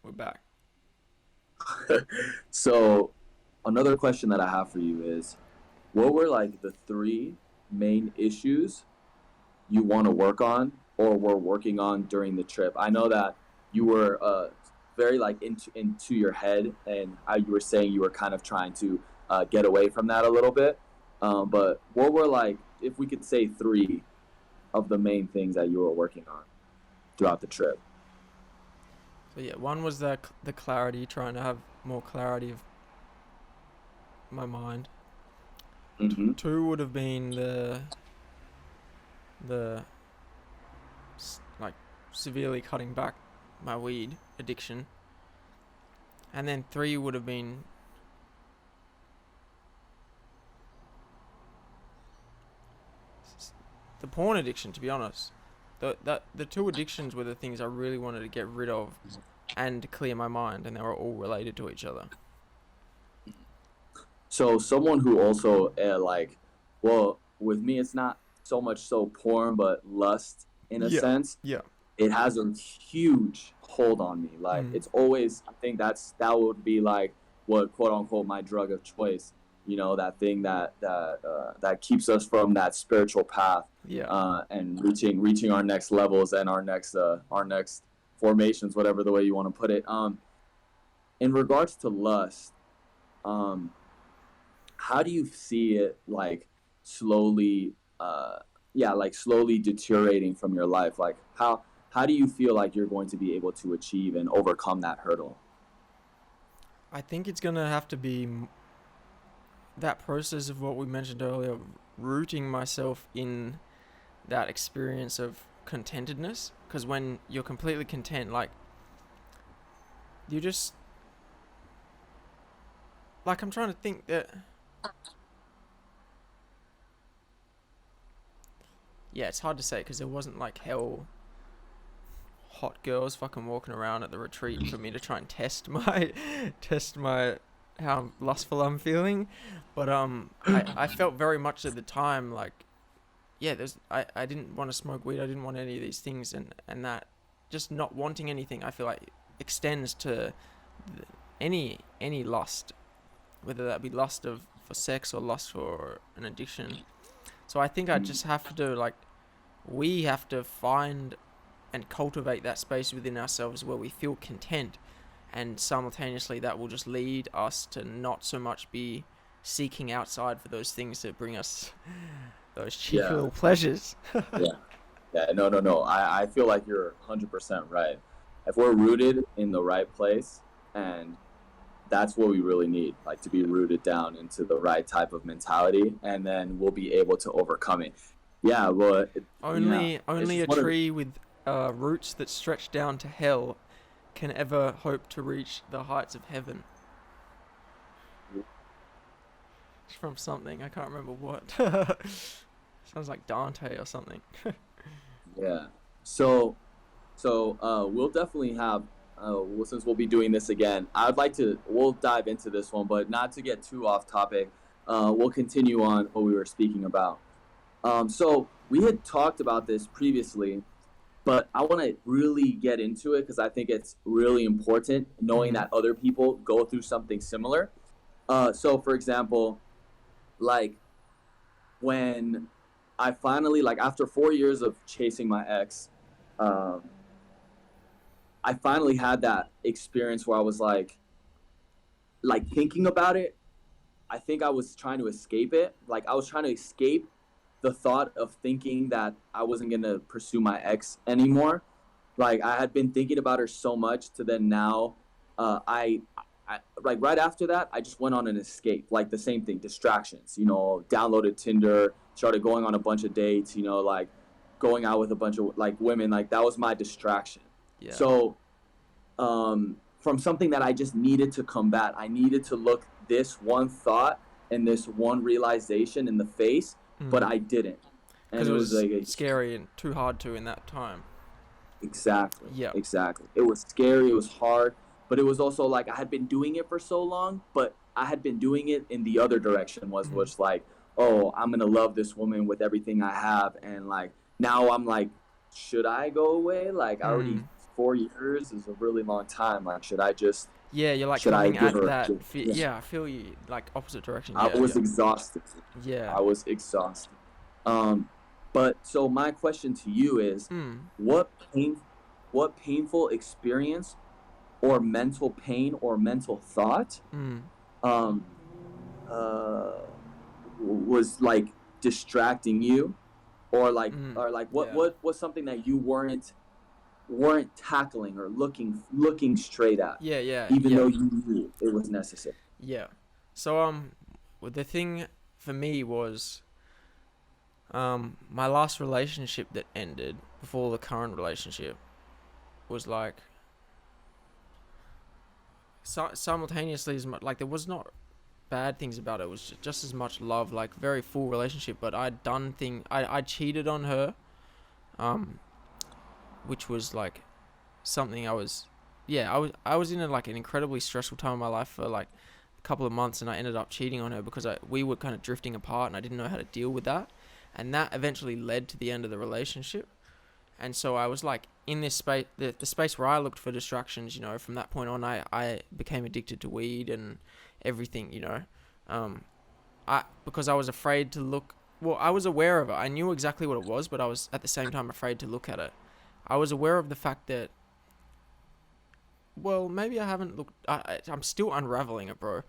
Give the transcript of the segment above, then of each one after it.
we're back. So another question that I have for you is, what were like the three main issues you want to work on or were working on during the trip? I know that you were very like into your head, and how you were saying you were kind of trying to get away from that a little bit. But what were like, if we could say three of the main things that you were working on throughout the trip? So yeah, one was the clarity, trying to have more clarity of my mind. Mm-hmm. Two would have been the like severely cutting back my weed addiction, and then three would have been the porn addiction. To be honest, the two addictions were the things I really wanted to get rid of and clear my mind, and they were all related to each other. So someone who also like, well, with me, it's not so much so porn, but lust in a Yeah, sense. yeah. It has a huge hold on me. Like Mm. it's always, I think that would be like what quote unquote my drug of choice. That thing that keeps us from that spiritual path, Yeah. and reaching our next levels and our next formations, whatever the way you want to put it. In regards to lust, um, how do you see it like slowly like slowly deteriorating from your life? Like how do you feel like you're going to be able to achieve and overcome that hurdle? I think it's gonna have to be that process of what we mentioned earlier, rooting myself in that experience of contentedness. Because when you're completely content, like you just like I'm trying to think that yeah, it's hard to say because there wasn't like hell hot girls fucking walking around at the retreat for me to try and test my test my how lustful I'm feeling. But I felt very much at the time like yeah, I didn't want to smoke weed, I didn't want any of these things, and that just not wanting anything I feel like extends to any lust, whether that be lust of for sex or lust for an addiction. So I think I just have to like we have to find and cultivate that space within ourselves where we feel content, and simultaneously that will just lead us to not so much be seeking outside for those things that bring us those cheeky Yeah, little pleasures. yeah, yeah. No, no, no. I feel like you're 100% right. If we're rooted in the right place, and that's what we really need, like to be rooted down into the right type of mentality, and then we'll be able to overcome it. Yeah, well, yeah, it's Only a just one of tree with roots that stretch down to hell can ever hope to reach the heights of heaven. It's from something I can't remember what. Sounds like Dante or something. yeah. So we'll definitely have since we'll be doing this again. I'd like to we'll dive into this one, but not to get too off topic. We'll continue on what we were speaking about. So we had talked about this previously, but I want to really get into it because I think it's really important knowing Mm-hmm. that other people go through something similar. So for example, like when I finally, like after 4 years of chasing my ex, um, I finally had that experience where I was like thinking about it. I think I was trying to escape it. Like I was trying to escape the thought of thinking that I wasn't gonna pursue my ex anymore. Like I had been thinking about her so much to then now, I like right after that I just went on an escape. Like the same thing, distractions. Downloaded Tinder, started going on a bunch of dates. Like going out with a bunch of like women. Like that was my distraction. Yeah. So from something that I just needed to combat. I needed to look this one thought and this one realization in the face, but Mm. I didn't. And Because it it was was like scary and too hard to in that time. exactly, Yeah. exactly. It was scary, it was hard, but it was also like I had been doing it for so long, but I had been doing it in the other direction was Mm. which like, oh, I'm gonna love this woman with everything I have, and like now I'm like, should I go away? Like I already Mm. 4 years is a really long time. Like, should I just Yeah, you're like should I coming give at her that. yeah. Yeah, I feel you. Like opposite direction. I Yeah, was yeah, exhausted. yeah. I was exhausted. Um, but so my question to you is, Mm, what pain, what painful experience or mental pain or mental thought, mm, um, uh, was like distracting you, mm. or like what Yeah, what was something that you weren't tackling or looking straight at, yeah, yeah, even yeah, though you knew it was necessary. yeah. So well, the thing for me was my last relationship that ended before the current relationship was like simultaneously as much like there was not bad things about it. It was just as much love, like very full relationship. But I cheated on her, um, which was like something I was in like an incredibly stressful time in my life for like a couple of months, and I ended up cheating on her because we were kind of drifting apart, and I didn't know how to deal with that, and that eventually led to the end of the relationship. And so I was like in this space, the space where I looked for distractions. From that point on, I became addicted to weed and everything. Um, I because I was afraid to look. Well, I was aware of it. I knew exactly what it was, but I was at the same time afraid to look at it. I was aware of the fact that, well, maybe I haven't looked. I'm still unraveling it, bro.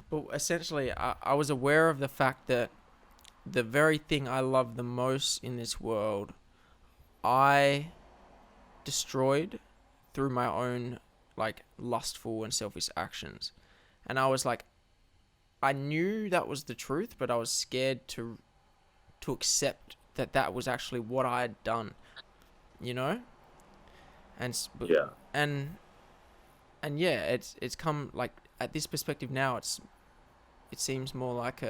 But essentially, I was aware of the fact that the very thing I love the most in this world, I destroyed through my own like lustful and selfish actions. And I was like, I knew that was the truth, but I was scared to accept that that was actually what I had done, you know? And Yeah, and and yeah, it's come like at this perspective now, it seems more like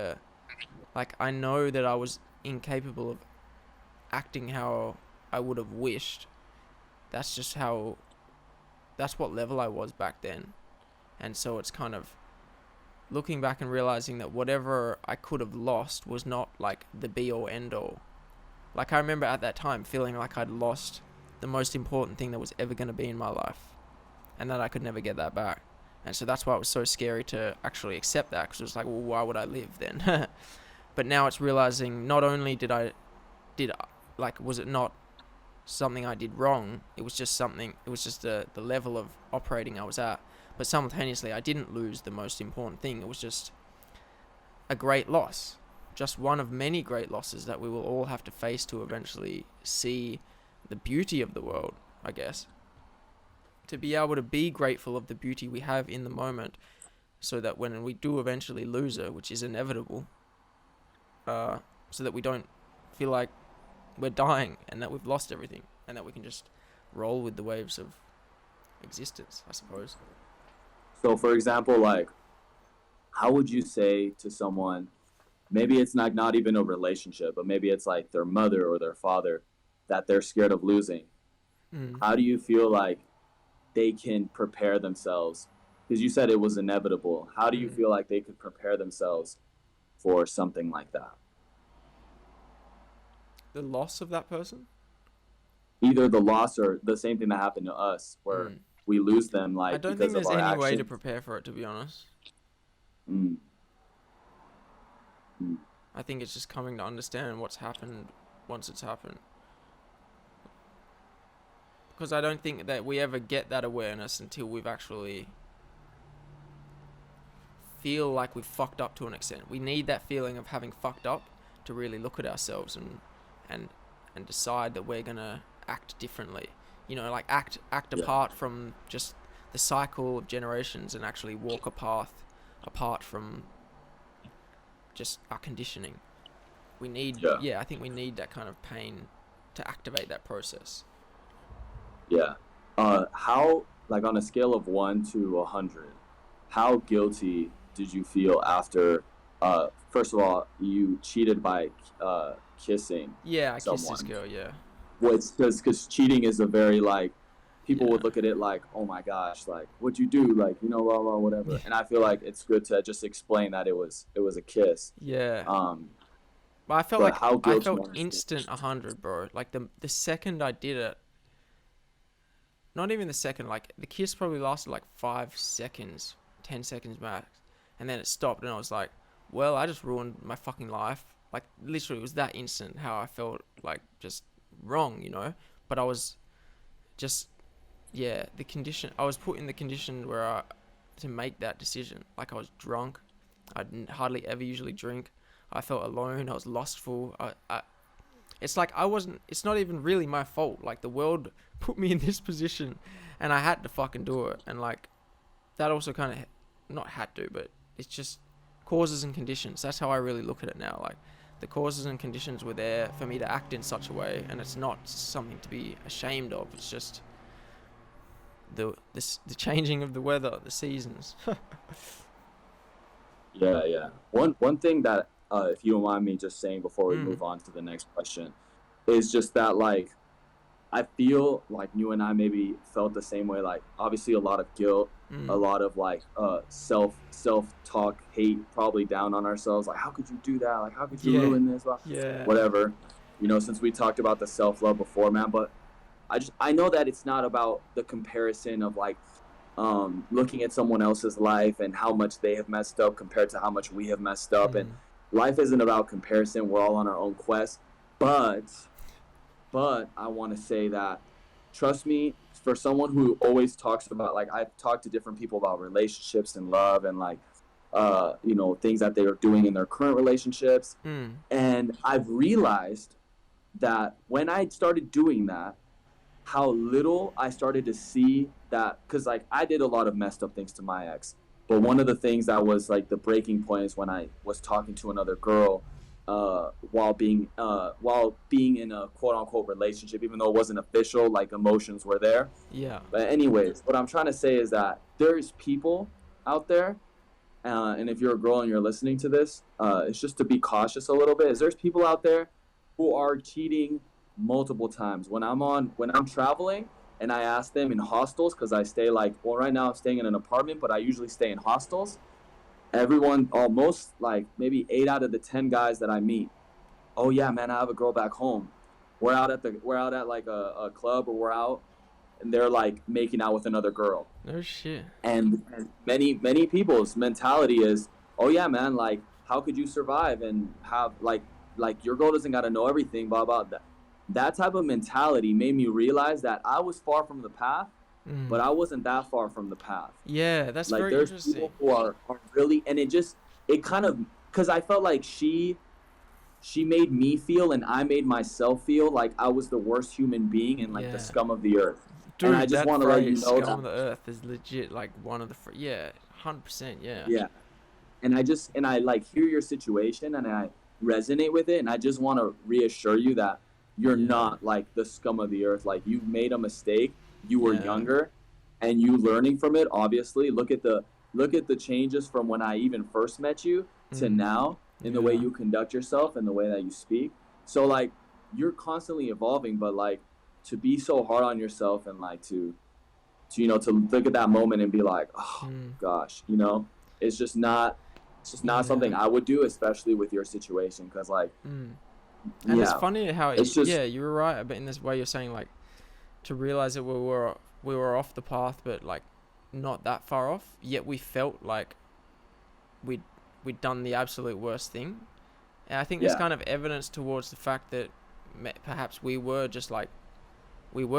I know that I was incapable of acting how I would have wished. That's just how that's what level I was back then. And so it's kind of looking back and realizing that whatever I could have lost was not like the be all end all. Like I remember at that time feeling like I'd lost the most important thing that was ever going to be in my life, and that I could never get that back. And so that's why it was so scary to actually accept that, because it was like, well, why would I live then? But now it's realizing not only did like was it not something I did wrong, it was just something, it was just the level of operating I was at. But simultaneously, I didn't lose the most important thing. It was just a great loss, just one of many great losses that we will all have to face to eventually see the beauty of the world, I guess. To be able to be grateful of the beauty we have in the moment, so that when we do eventually lose it, which is inevitable, so that we don't feel like we're dying and that we've lost everything, and that we can just roll with the waves of existence, I suppose. so for example, like, how would you say to someone, maybe it's not even a relationship, but maybe it's like their mother or their father, that they're scared of losing? Mm. How do you feel like they can prepare themselves? Because you said it was inevitable. How do you Mm. feel like they could prepare themselves for something like that? The loss of that person. Either the loss or the same thing that happened to us, where Mm. we lose them I like don't think because of there's our any way to actions. prepare for it, to be honest. Mm, mm, I think it's just coming to understand what's happened once it's happened. Because I don't think that we ever get that awareness until we've actually feel like we've fucked up to an extent. We need that feeling of having fucked up to really look at ourselves and and decide that we're gonna act differently. Like act yeah, apart from just the cycle of generations, and actually walk a path apart from just our conditioning. yeah, I think we need that kind of pain to activate that process. yeah. How, like, on a scale of 1 to 100, how guilty did you feel after? First of all, you cheated by kissing Yeah, I kissed this someone. girl. Yeah, What's because cheating is a very, like, people yeah, would look at it like, oh my gosh, like, what'd you do, like, blah blah whatever. yeah, And I feel like it's good to just explain that it was a kiss. yeah. Um, But but how I guilty felt are you? instant 100, bro. Like the second I did it, not even the second, like the kiss probably lasted like 5 seconds, 10 seconds max, and then it stopped, and I was like, well, I just ruined my fucking life. Like literally, it was that instant how I felt like just wrong, you know. But I was just, yeah, the condition. I was put in the condition where I to make that decision. Like I was drunk. I didn't hardly ever usually drink. I felt alone. I was lustful. It's like I wasn't. It's not even really my fault. Like the world put me in this position, and I had to fucking do it. And like that also kind of not had to, but it's just causes and conditions. That's how I really look at it now. Like the causes and conditions were there for me to act in such a way, and it's not something to be ashamed of. It's just the changing of the weather, the seasons. Yeah. One thing that, if you don't mind me just saying before we move on to the next question, is just that like I feel like you and I maybe felt the same way. Like obviously a lot of guilt, a lot of like self talk, hate, probably down on ourselves. Like how could you do that? Like how could you ruin this? Yeah. Whatever. You know, since we talked about the self love before, man. But I know that it's not about the comparison of like looking at someone else's life and how much they have messed up compared to how much we have messed up. And life isn't about comparison. We're all on our own quest. But I want to say that, trust me, for someone who always talks about, like I've talked to different people about relationships and love and like, you know, things that they are doing in their current relationships. And I've realized that when I started doing that, how little I started to see that, because like I did a lot of messed up things to my ex, but one of the things that was like the breaking point is when I was talking to another girl while being in a quote unquote relationship, even though it wasn't official, like emotions were there. Yeah. But anyways, what I'm trying to say is that there's people out there, and if you're a girl and you're listening to this, it's just to be cautious a little bit. Is there's people out there who are cheating multiple times. When I'm traveling and I ask them in hostels, because I stay like, well, right now I'm staying in an apartment, but I usually stay in hostels. Everyone, almost like maybe 8 out of the 10 guys that I meet, oh yeah, man, I have a girl back home. We're out at like a club, or we're out, and they're like making out with another girl. No shit. And many people's mentality is, oh yeah, man, like how could you survive and have like your girl doesn't got to know everything, blah blah. That type of mentality made me realize that I was far from the path, but I wasn't that far from the path. Yeah, that's like very there's interesting. people who are really, and it kind of, because I felt like she made me feel and I made myself feel like I was the worst human being and like the scum of the earth. Dude, and I just want to let you know scum that of the earth is legit like one of the 100%. Yeah. And I like hear your situation and I resonate with it, and I just want to reassure you that you're not like the scum of the earth. Like you made a mistake, you were younger, and you learning from it. Obviously, look at the changes from when I even first met you to now, in the way you conduct yourself and the way that you speak. So like you're constantly evolving, but like to be so hard on yourself and like to you know, to look at that moment and be like, oh gosh, you know, it's just not something I would do, especially with your situation, because like and it's funny how it's just, you were right, but in this way you're saying like to realize that we were off the path, but like not that far off, yet we felt like we'd done the absolute worst thing. And I think there's kind of evidence towards the fact that perhaps we were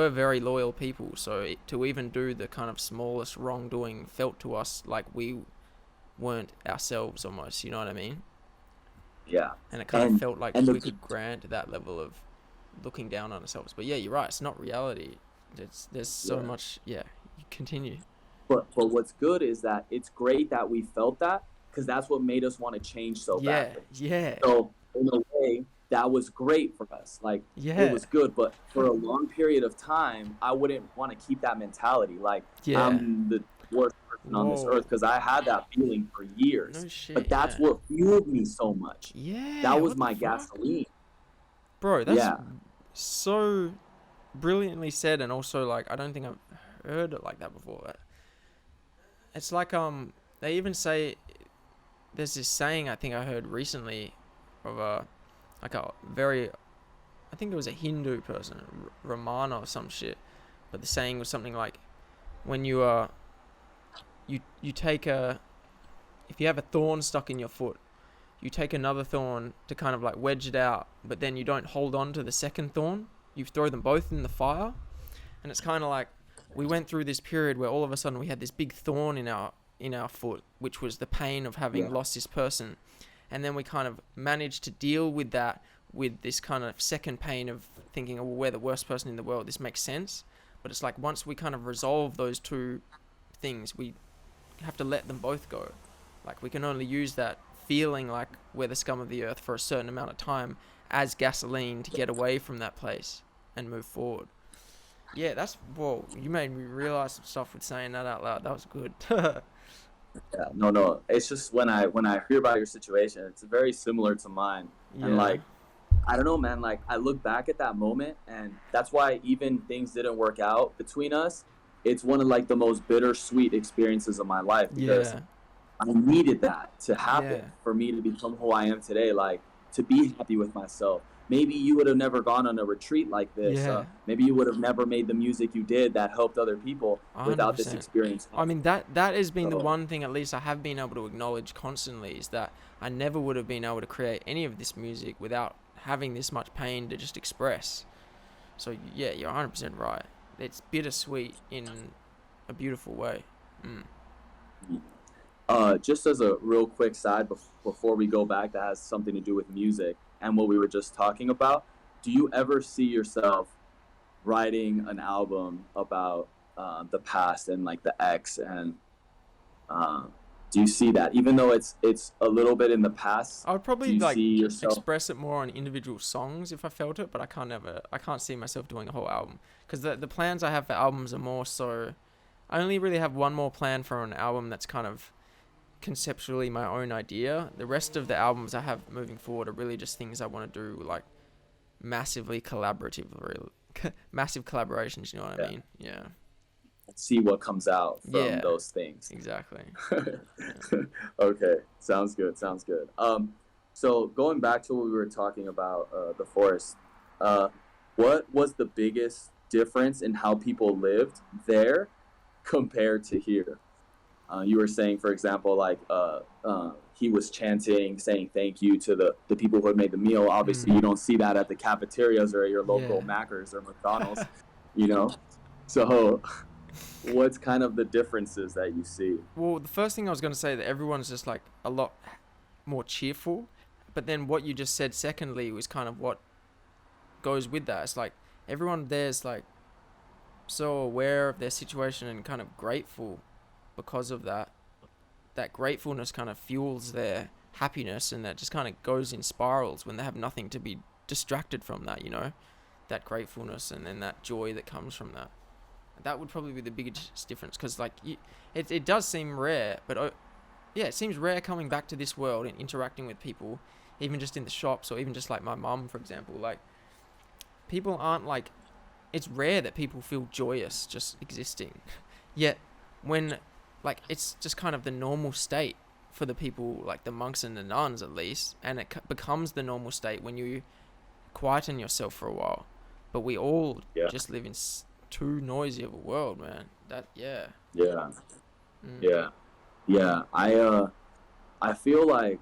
very loyal people, so to even do the kind of smallest wrongdoing felt to us like we weren't ourselves almost, you know what I mean? Yeah. And it kind of felt like we could grant that level of looking down on ourselves. But yeah, you're right, it's not reality. There's so much. You continue. But what's good is that it's great that we felt that, because that's what made us want to change so badly. So in a way, that was great for us. Like it was good, but for a long period of time, I wouldn't want to keep that mentality. Like I'm the worst person on this earth, because I had that feeling for years. No shit, but that's what fueled me so much. That was my gasoline. Bro, that's so brilliantly said, and also like I don't think I've heard it like that before. It's like they even say, there's this saying I think I heard recently of I think it was a Hindu person, Ramana or some shit, but the saying was something like, when you you take a, if you have a thorn stuck in your foot, you take another thorn to kind of like wedge it out, but then you don't hold on to the second thorn. You throw them both in the fire. And it's kind of like, we went through this period where all of a sudden we had this big thorn in our foot, which was the pain of having lost this person. And then we kind of managed to deal with that with this kind of second pain of thinking, oh, well, we're the worst person in the world. This makes sense. But it's like, once we kind of resolve those two things, we have to let them both go. Like, we can only use that feeling like we're the scum of the earth for a certain amount of time as gasoline to get away from that place and move forward. Yeah, that's, whoa, you made me realize some stuff with saying that out loud. That was good. Yeah, no. It's just when I hear about your situation, it's very similar to mine. Yeah. And like, I don't know, man, like I look back at that moment, and that's why even things didn't work out between us. It's one of like the most bittersweet experiences of my life, because I needed that to happen for me to become who I am today, like to be happy with myself. Maybe you would have never gone on a retreat like this. Maybe you would have never made the music you did that helped other people 100%. Without this experience. I mean, that has been the one thing, at least I have been able to acknowledge constantly, is that I never would have been able to create any of this music without having this much pain to just express. So yeah, you're 100% right. It's bittersweet in a beautiful way. Just as a real quick side before we go back, that has something to do with music and what we were just talking about. Do you ever see yourself writing an album about the past and like the ex, and do you see that, even though it's a little bit in the past? I would probably like express it more on individual songs if I felt it, but I can't see myself doing a whole album, because the plans I have for albums are more so, I only really have one more plan for an album that's kind of conceptually my own idea. The rest of the albums I have moving forward are really just things I want to do, like massively collaborative, massive collaborations, you know what I mean? Yeah. See what comes out from those things. Exactly. Okay, sounds good. So going back to what we were talking about, the forest, what was the biggest difference in how people lived there compared to here? You were saying, for example, like he was chanting, saying thank you to the people who had made the meal. Obviously, you don't see that at the cafeterias or at your local Macca's or McDonald's, you know? So what's kind of the differences that you see? Well, the first thing I was going to say, that everyone's just like a lot more cheerful. But then what you just said secondly was kind of what goes with that. It's like everyone there's like so aware of their situation and kind of grateful because of that. That gratefulness kind of fuels their happiness, and that just kind of goes in spirals when they have nothing to be distracted from that, you know, that gratefulness and then that joy that comes from that. That would probably be the biggest difference, because like it does seem rare, but it seems rare coming back to this world and interacting with people, even just in the shops, or even just like my mum, for example. Like, people aren't like, it's rare that people feel joyous just existing. Yet when like it's just kind of the normal state for the people, like the monks and the nuns at least, and it becomes the normal state when you quieten yourself for a while. But we all just live in too noisy of a world, man. I feel like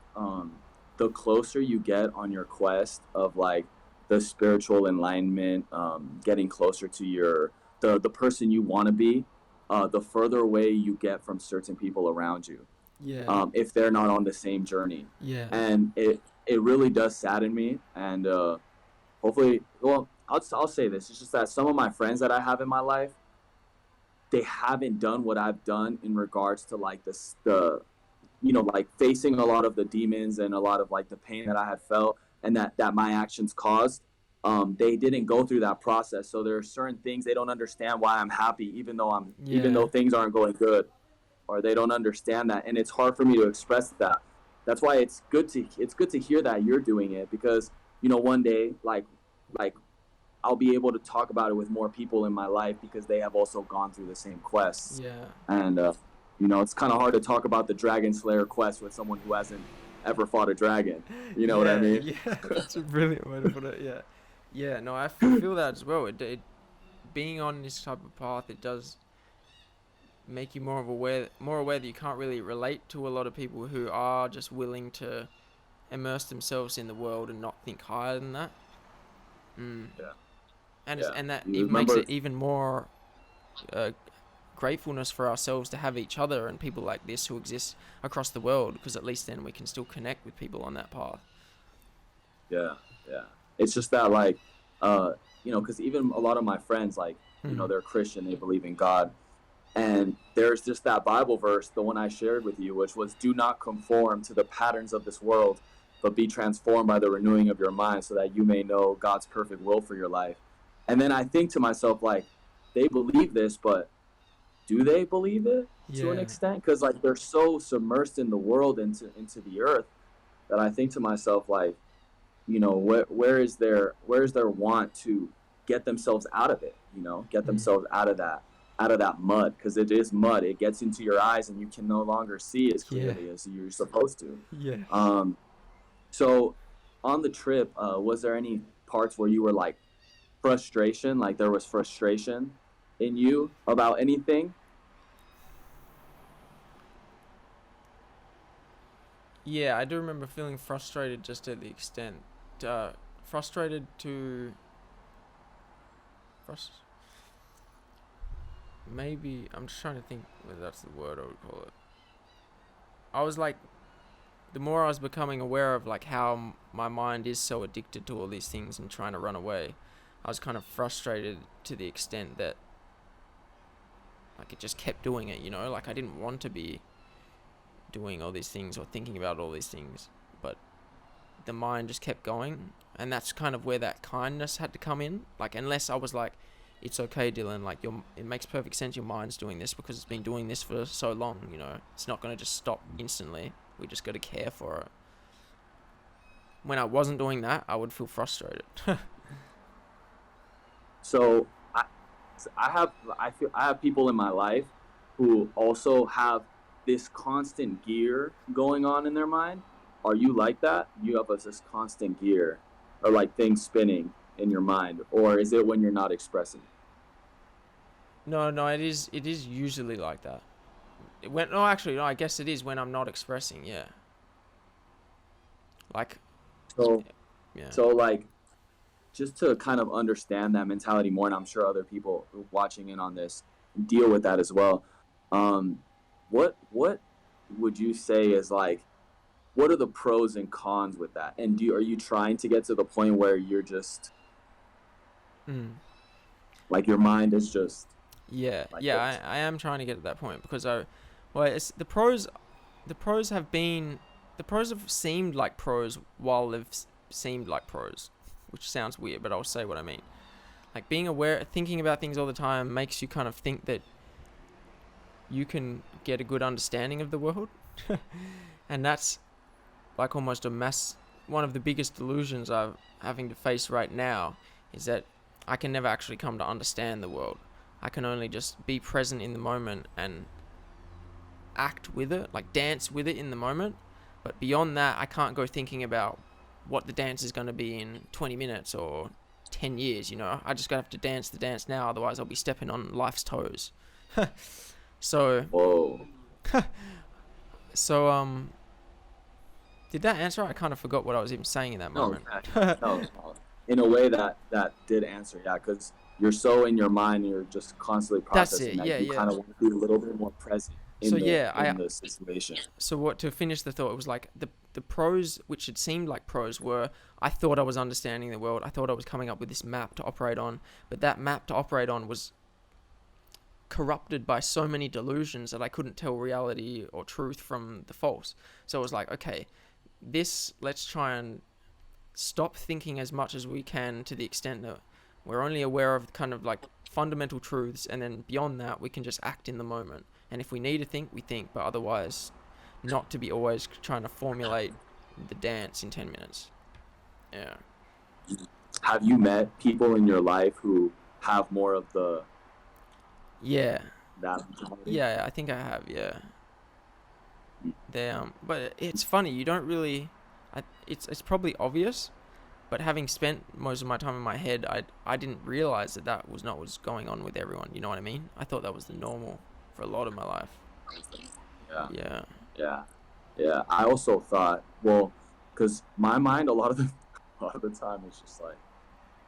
the closer you get on your quest of like the spiritual enlightenment, getting closer to the person you want to be, the further away you get from certain people around you, if they're not on the same journey. And it really does sadden me, and hopefully, well, I'll say this. It's just that some of my friends that I have in my life, they haven't done what I've done in regards to like the like facing a lot of the demons and a lot of like the pain that I had felt and that my actions caused. They didn't go through that process. So there are certain things they don't understand why I'm happy, even though things aren't going good, or they don't understand that. And it's hard for me to express that. That's why it's good to hear that you're doing it, because, one day, like I'll be able to talk about it with more people in my life because they have also gone through the same quests. And, it's kind of hard to talk about the Dragon Slayer quest with someone who hasn't ever fought a dragon. You know what I mean? Yeah, that's a brilliant way to put it, Yeah, no, I feel that as well. It being on this type of path, it does make you more aware that you can't really relate to a lot of people who are just willing to immerse themselves in the world and not think higher than that. Yeah. And Yeah. and that You even makes remember? it even more gratefulness for ourselves to have each other and people like this who exist across the world, because at least then we can still connect with people on that path. Yeah, yeah. It's just that like, uh, because even a lot of my friends, like, they're Christian, they believe in God, and there's just that Bible verse, the one I shared with you, which was, "Do not conform to the patterns of this world, but be transformed by the renewing of your mind, so that you may know God's perfect will for your life." And then I think to myself, like, they believe this, but do they believe it to an Yeah. extent? Because like they're so submersed in the world, into the earth, that I think to myself, like, where is their want to get themselves out of it, get themselves out of that mud, because it is mud. It gets into your eyes and you can no longer see as Yeah. clearly as you're supposed to. Yeah. So on the trip, was there any parts where you were like like there was frustration in you about anything? Yeah, I do remember feeling frustrated just to the extent, uh, frustrated to, frust- maybe, I'm just trying to think whether that's the word I would call it. I was like, the more I was becoming aware of like how my mind is so addicted to all these things and trying to run away, I was kind of frustrated to the extent that like it just kept doing it, like I didn't want to be doing all these things or thinking about all these things, but the mind just kept going. And that's kind of where that kindness had to come in. Like, unless I was like, it's okay, Dylan, like it makes perfect sense your mind's doing this because it's been doing this for so long, it's not going to just stop instantly. We just got to care for it. When I wasn't doing that, I would feel frustrated. So I have people in my life who also have this constant gear going on in their mind. Are you like that? You have this constant gear, or like things spinning in your mind, or is it when you're not expressing? No, it is usually like that. No, actually, no, I guess it is when I'm not expressing, yeah. Like, So yeah. so like, just to kind of understand that mentality more, and I'm sure other people watching in on this deal with that as well. Um, what would you say is like, what are the pros and cons with that? And are you trying to get to the point where you're just Mm. like your mind is just Yeah, like yeah, this? I am trying to get to that point because well, it's the pros have seemed like pros while they've seemed like pros, which sounds weird, but I'll say what I mean. Like being aware, thinking about things all the time makes you kind of think that you can get a good understanding of the world, and that's like almost one of the biggest delusions I'm having to face right now is that I can never actually come to understand the world. I can only just be present in the moment and act with it, like dance with it in the moment. But beyond that, I can't go thinking about what the dance is going to be in 20 minutes or 10 years, I just gotta have to dance the dance now, otherwise I'll be stepping on life's toes. So, Whoa. so, did that answer? I kind of forgot what I was even saying in that No, moment. no, no. In a way that did answer, yeah, because you're so in your mind, you're just constantly That's processing it. that Yeah, you yeah. kind of want to be a little bit more present So in the yeah, in the situation. so what to finish the thought, it was like the pros, which had seemed like pros, were I thought I was understanding the world. I thought I was coming up with this map to operate on, but that map to operate on was corrupted by so many delusions that I couldn't tell reality or truth from the false. So it was like, okay, let's try and stop thinking as much as we can to the extent that we're only aware of kind of like fundamental truths, and then beyond that we can just act in the moment. And if we need to think, we think, but otherwise not to be always trying to formulate the dance in 10 minutes. Yeah. Have you met people in your life who have more of Yeah. that mentality? Yeah, I think I have, yeah. But it's funny, you don't really it's probably obvious, But having spent most of my time in my head, I didn't realize that was not what's going on with everyone. You know what I mean? I thought that was the normal for a lot of my life. Yeah. Yeah. Yeah. Yeah. I also thought, well, because my mind a lot of the time is just like,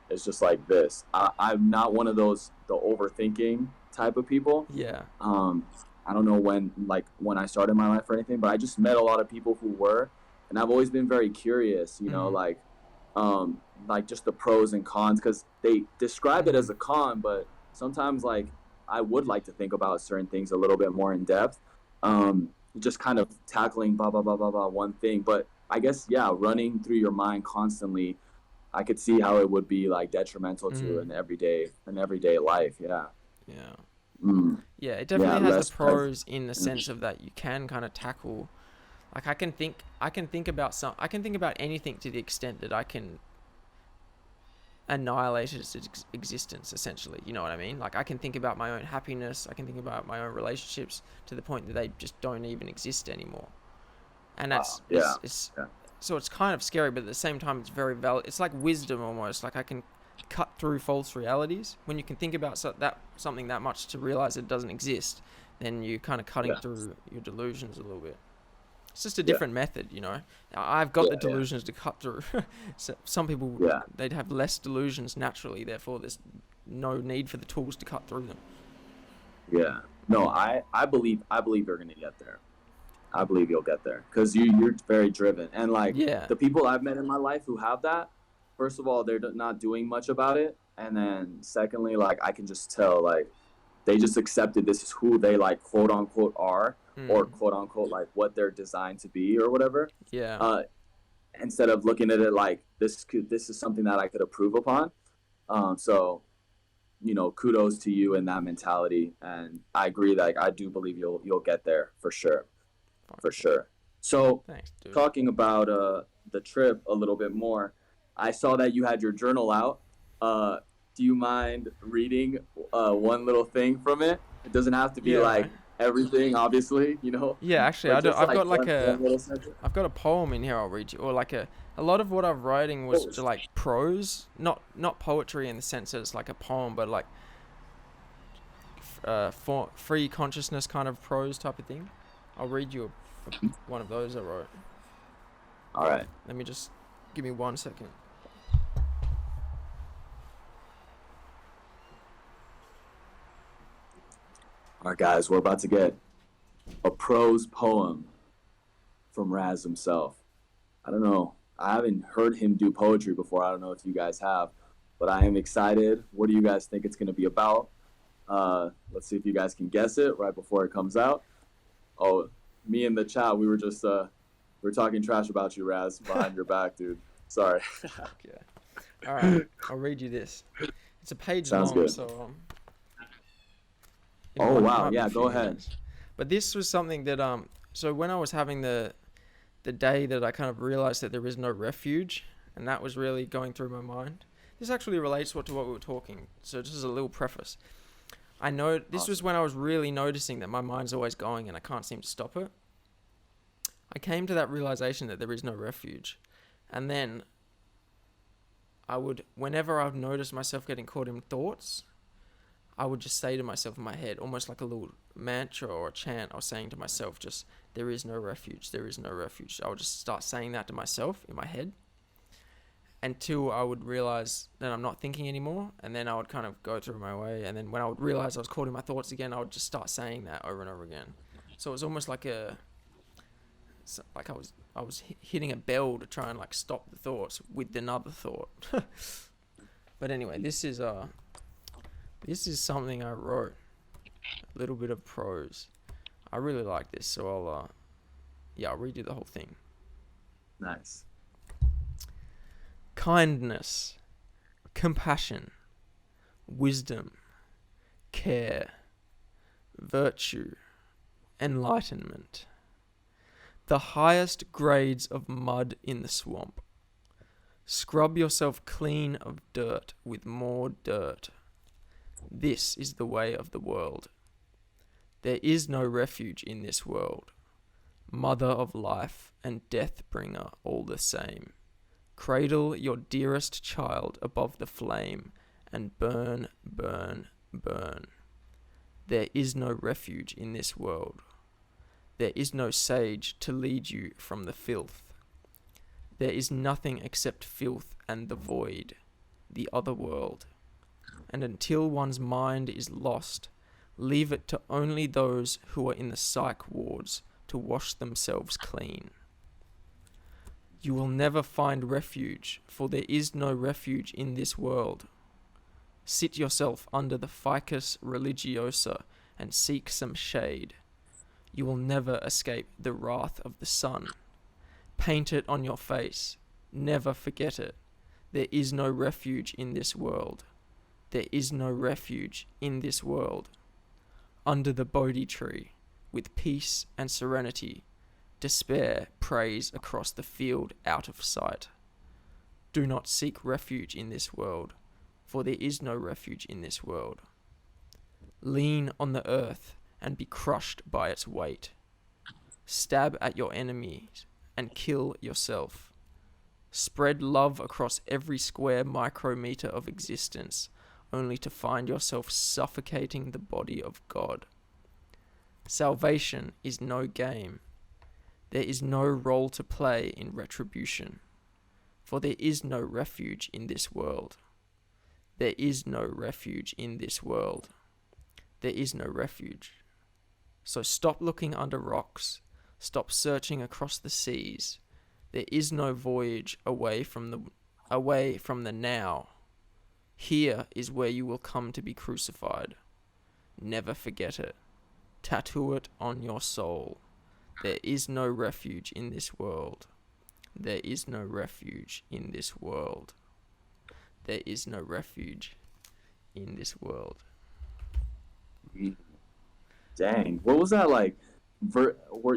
it's just like this. I'm not one of those the overthinking type of people. Yeah. I don't know when I started my life or anything, but I just met a lot of people who were, and I've always been very curious. Like just the pros and cons, because they describe it as a con, but sometimes like I would like to think about certain things a little bit more in depth. Just kind of tackling blah blah blah blah blah one thing, but I guess running through your mind constantly, I could see how it would be like detrimental to an everyday life. Yeah. Yeah. Mm. Yeah, it definitely has the pros less in the sense of that you can kind of tackle. Like I can think about anything to the extent that I can annihilate its existence, essentially. You know what I mean? Like I can think about my own happiness, I can think about my own relationships to the point that they just don't even exist anymore. And that's so it's kind of scary, but at the same time it's very valid. It's like wisdom almost. Like I can cut through false realities. When you can think about something that much to realize it doesn't exist, then you're kind of cutting through your delusions a little bit. It's just a different method, you know. I've got the delusions to cut through. So some people, they'd have less delusions naturally, therefore there's no need for the tools to cut through them. Yeah. No, I believe you're gonna get there. I believe you'll get there because you're very driven, and like the people I've met in my life who have that, first of all, they're not doing much about it, and then secondly, like I can just tell, like they just accepted this is who they like quote unquote are, or quote unquote like what they're designed to be or whatever. Yeah. Instead of looking at it like this is something that I could improve upon. So, kudos to you in that mentality, and I agree that I do believe you'll get there for sure. For sure. So, thanks, dude. Talking about the trip a little bit more, I saw that you had your journal out. Do you mind reading one little thing from it? It doesn't have to be like everything, obviously, Yeah, actually, I've got a poem in here I'll read you, or like a lot of what I'm writing was just like prose, not poetry in the sense that it's like a poem, but like for free consciousness kind of prose type of thing. I'll read you one of those I wrote. All right. Let me just give me 1 second. All right, guys, we're about to get a prose poem from Raze himself. I don't know. I haven't heard him do poetry before. I don't know if you guys have, but I am excited. What do you guys think it's going to be about? Let's see if you guys can guess it right before it comes out. Oh, me and the chat, we were just we were talking trash about you, Raze, behind your back, dude. Sorry. Okay. All right. I'll read you this. It's a page Sounds long, good. so oh wow, yeah, go ahead. Minutes. But this was something that so when I was having the day that I kind of realized that there is no refuge, and that was really going through my mind. This actually relates to what we were talking. So just as a little preface. I know this was when I was really noticing that my mind's always going and I can't seem to stop it. I came to that realization that there is no refuge. And then whenever I've noticed myself getting caught in thoughts, I would just say to myself in my head, almost like a little mantra or a chant, I was saying to myself just, there is no refuge, there is no refuge. I would just start saying that to myself in my head until I would realize that I'm not thinking anymore, and then I would kind of go through my way, and then when I would realize I was caught in my thoughts again, I would just start saying that over and over again. So it was almost like I was hitting a bell to try and like stop the thoughts with another thought. But anyway, this is something I wrote, a little bit of prose. I really like this, so I'll read you the whole thing. Nice. Kindness, compassion, wisdom, care, virtue, enlightenment. The highest grades of mud in the swamp. Scrub yourself clean of dirt with more dirt. This is the way of the world. There is no refuge in this world. Mother of life and death bringer all the same. Cradle your dearest child above the flame and burn, burn, burn. There is no refuge in this world. There is no sage to lead you from the filth. There is nothing except filth and the void, the other world. And until one's mind is lost, leave it to only those who are in the psych wards to wash themselves clean. You will never find refuge, for there is no refuge in this world. Sit yourself under the ficus religiosa and seek some shade. You will never escape the wrath of the sun. Paint it on your face. Never forget it. There is no refuge in this world. There is no refuge in this world. Under the Bodhi tree, with peace and serenity, despair prays across the field out of sight. Do not seek refuge in this world, for there is no refuge in this world. Lean on the earth and be crushed by its weight. Stab at your enemies and kill yourself. Spread love across every square micrometer of existence, only to find yourself suffocating the body of God. Salvation is no game. There is no role to play in retribution, for there is no refuge in this world. There is no refuge in this world. There is no refuge. So stop looking under rocks. Stop searching across the seas. There is no voyage away from the now. Here is where you will come to be crucified. Never forget it. Tattoo it on your soul. There is no refuge in this world. There is no refuge in this world. There is no refuge in this world. Dang, what was that like?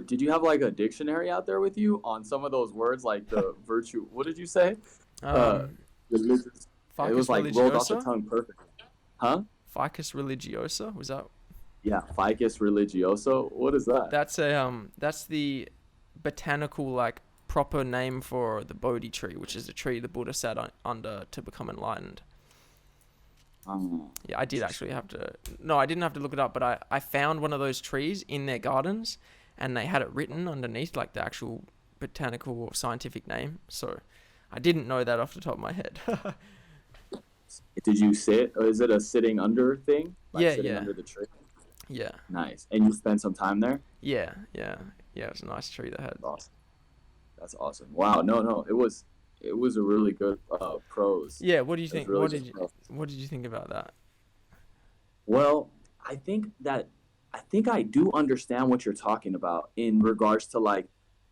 Did you have like a dictionary out there with you on some of those words, like the virtue? What did you say? Religious. It was like rolled off the tongue perfect. Huh? Ficus religiosa, was that? Yeah, ficus religioso. What is that? That's the botanical like proper name for the Bodhi tree, which is the tree the Buddha sat under to become enlightened. Yeah, I did actually have to. No, I didn't have to look it up, but I found one of those trees in their gardens, and they had it written underneath, like the actual botanical or scientific name. So I didn't know that off the top of my head. Did you sit, or is it a sitting under thing? Like Yeah, sitting yeah. under the tree. Yeah. Nice. And you spent some time there? Yeah. It was a nice tree they had. Awesome. That's awesome. Wow. No. It was a really good prose. Yeah. What do you think? Really What did you think about that? Well, I think I do understand what you're talking about in regards to like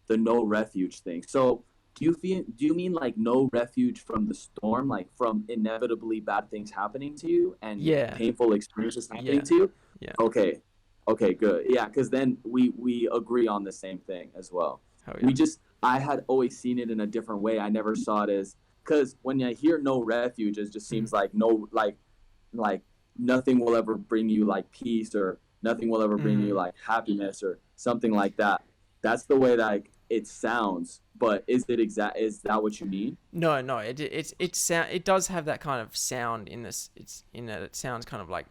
the no refuge thing. So do you mean like no refuge from the storm, like from inevitably bad things happening to you and painful experiences happening to you? Yeah. Okay, good. Yeah, because then we agree on the same thing as well. Oh, yeah. I had always seen it in a different way. I never saw it as, because when I hear no refuge, it just seems like no, like nothing will ever bring you like peace, or nothing will ever bring you like happiness or something like that. That's the way that it sounds. But is that what you mean? No, it does have that kind of sound in this. It's in that it sounds kind of like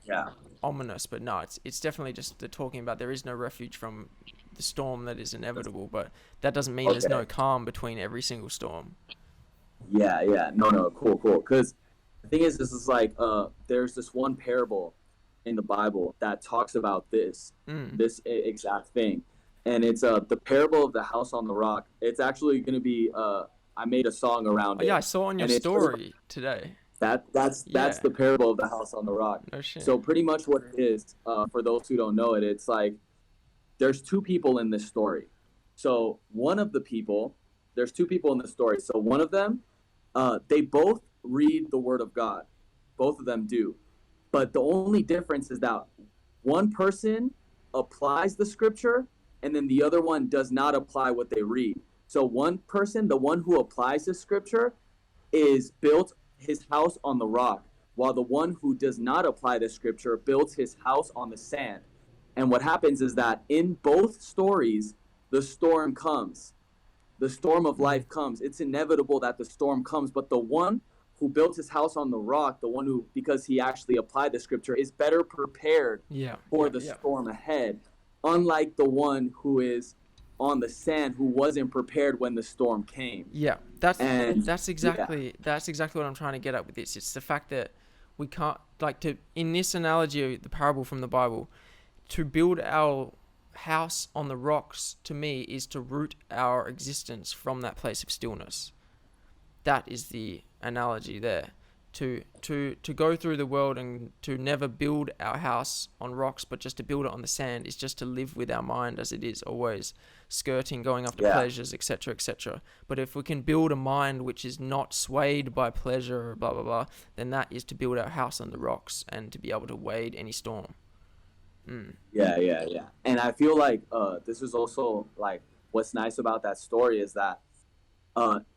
ominous, but no, it's definitely just the talking about there is no refuge from the storm that is inevitable, but that doesn't mean there's no calm between every single storm. Yeah. No, cool. Because the thing is, this is like there's this one parable in the Bible that talks about this exact thing. And it's the parable of the house on the rock. It's actually going to be I made a song around it. Yeah, I saw on your story today. That's the parable of the house on the rock. No shit. So pretty much what it is, for those who don't know it, it's like there's two people in this story. So there's two people in the story. So one of them, they both read the word of God. Both of them do. But the only difference is that one person applies the scripture, and then the other one does not apply what they read. So one person, the one who applies the scripture, is built his house on the rock, while the one who does not apply the scripture builds his house on the sand. And what happens is that in both stories, the storm comes. the storm of Mm. life comes. It's inevitable that the storm comes, but the one who built his house on the rock, the one who, because he actually applied the scripture, is better prepared Yeah, for yeah, the yeah. storm ahead, unlike the one who is on the sand, who wasn't prepared when the storm came. Yeah, that's And that's yeah, exactly that's exactly what I'm trying to get at with this. It's the fact that we can't, like, to, in this analogy, the parable from the Bible, to build our house on the rocks, to me, is to root our existence from that place of stillness. That is the analogy there. To go through the world and to never build our house on rocks, but just to build it on the sand, is just to live with our mind as it is, always skirting, going after yeah, pleasures, etc., etc. But if we can build a mind which is not swayed by pleasure or blah blah blah, then that is to build our house on the rocks and to be able to wade any storm. Mm. yeah. And I feel like this is also like what's nice about that story is that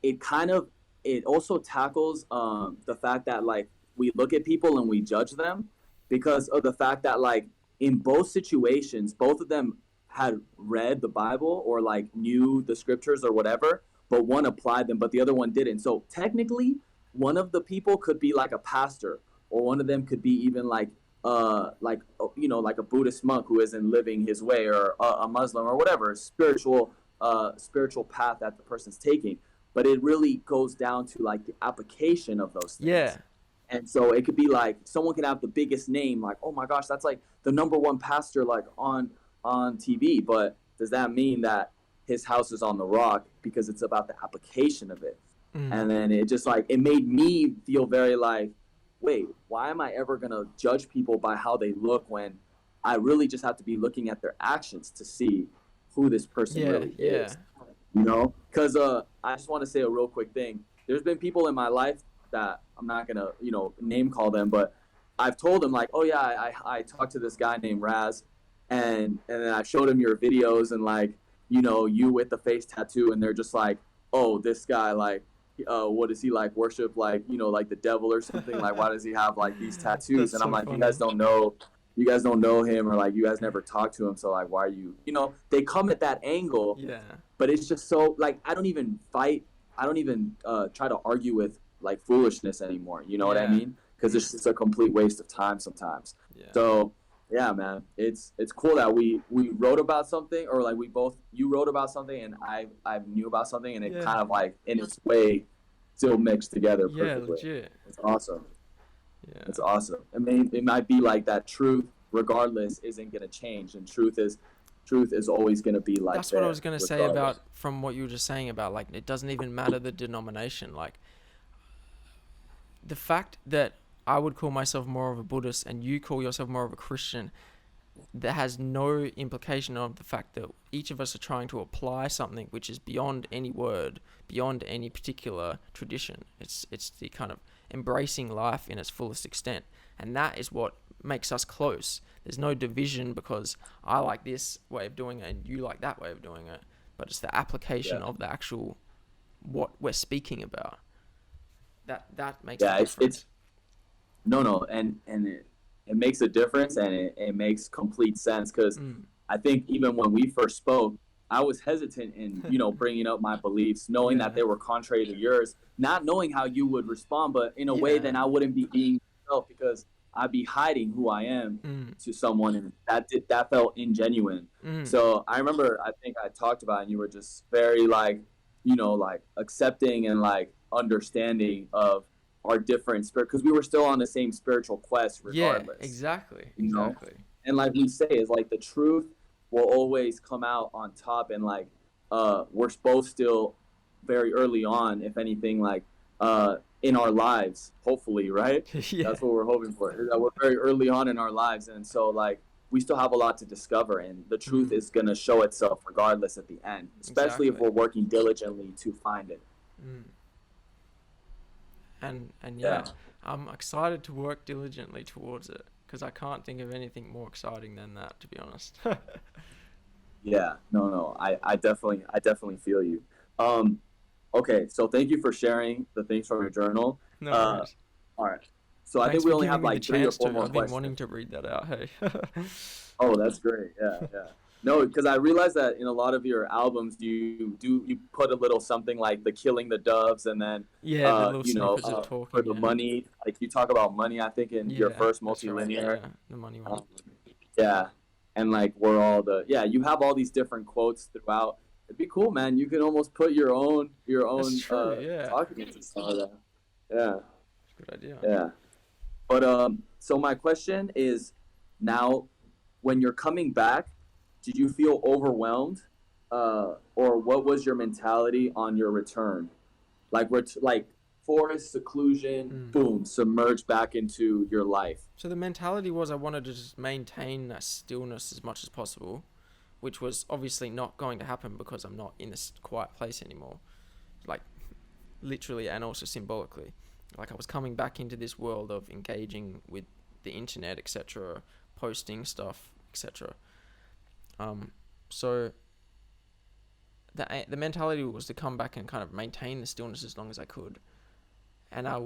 it kind of, it also tackles the fact that like we look at people and we judge them because of the fact that like in both situations, both of them had read the Bible or like knew the scriptures or whatever, but one applied them, but the other one didn't. So technically, one of the people could be like a pastor, or one of them could be even like like a Buddhist monk who isn't living his way, or a Muslim or whatever spiritual path that the person's taking. But it really goes down to like the application of those Yeah, things. And so it could be like someone can have the biggest name, like, oh my gosh, that's like the number one pastor like on TV. But does that mean that his house is on the rock? Because it's about the application of it. mm. And then it just like, it made me feel very like, wait, why am I ever gonna judge people by how they look when I really just have to be looking at their actions to see who this person Yeah, really yeah, is? Because I just want to say a real quick thing. There's been people in my life that I'm not gonna name call them, but I've told them like, oh yeah, I talked to this guy named Raz, and then I showed him your videos and like you with the face tattoo, and they're just like, oh, this guy, like what does he like, worship like like the devil or something, like why does he have like these tattoos? that's And I'm so like, funny. you guys don't know him, or like you guys never talked to him, so like why are you they come at that angle. Yeah, But it's just so like I don't even fight, I don't even try to argue with like foolishness anymore, you know what I yeah, mean? Because it's just a complete waste of time sometimes. yeah. So yeah, man, it's cool that we wrote about something, or like you wrote about something and I knew about something, and it Yeah, kind of like in its way still mixed together yeah, perfectly. legit. It's awesome. Yeah, It's awesome. I mean, it might be like that truth regardless isn't gonna change, and truth is always gonna be like that's what I was there gonna say regardless. about, from what you were just saying about, like, it doesn't even matter the denomination. Like, the fact that I would call myself more of a Buddhist and you call yourself more of a Christian, that has no implication of the fact that each of us are trying to apply something which is beyond any word, beyond any particular tradition. It's the kind of embracing life in its fullest extent, and that is what makes us close. There's no division because I like this way of doing it and you like that way of doing it, but it's the application Yeah. of the actual what we're speaking about that makes the Yeah, it's difference. no, and it makes a difference, and it makes complete sense, because Mm. I think even when we first spoke, I was hesitant in bringing up my beliefs, knowing that Yeah, they were contrary to yours, not knowing how you would respond, but in a way yeah. then I wouldn't be being myself, because I'd be hiding who I am Mm. to someone, and that felt ingenuine. Mm. So I remember, I think I talked about it, and you were just very like like accepting and like understanding of our different spirit, because we were still on the same spiritual quest Yeah, regardless, exactly, you know exactly. and like we say, is like the truth will always come out on top, and like we're both still very early on, if anything, like in our lives, hopefully, right? Yeah, That's what we're hoping for, is that we're very early on in our lives, and so like we still have a lot to discover, and the truth mm, is going to show itself regardless at the end, especially if exactly. we're working diligently to find it. Mm. And Yeah. yeah, I'm excited to work diligently towards it because I can't think of anything more exciting than that, to be honest. Yeah, no, I definitely feel you. Um, okay, so thank you for sharing the things from your journal. No Uh, worries. all right, so I Thanks think we for only giving have me the like three or chance four to. more I've been wanting questions. to read that out. Hey. Oh, that's great. Yeah. No, because I realized that in a lot of your albums, you put a little something like the killing the doves, and then Yeah, the little you know, snippets of for talking. the Yeah, money, like you talk about money, I think in your yeah, first that's right. multilinear. Yeah, the money one. Um, yeah, and like we're all the yeah. You have all these different quotes throughout. It'd be cool, man. You can almost put your That's own true. Yeah, talking into some of that. Yeah, good idea. yeah. But so my question is now, when you're coming back, did you feel overwhelmed, or what was your mentality on your return? Like like forest seclusion, Mm. boom, submerged back into your life. So the mentality was I wanted to just maintain that stillness as much as possible, which was obviously not going to happen because I'm not in this quiet place anymore. Like literally and also symbolically. Like I was coming back into this world of engaging with the internet, etc., posting stuff, etc. So the mentality was to come back and kind of maintain the stillness as long as I could, and I've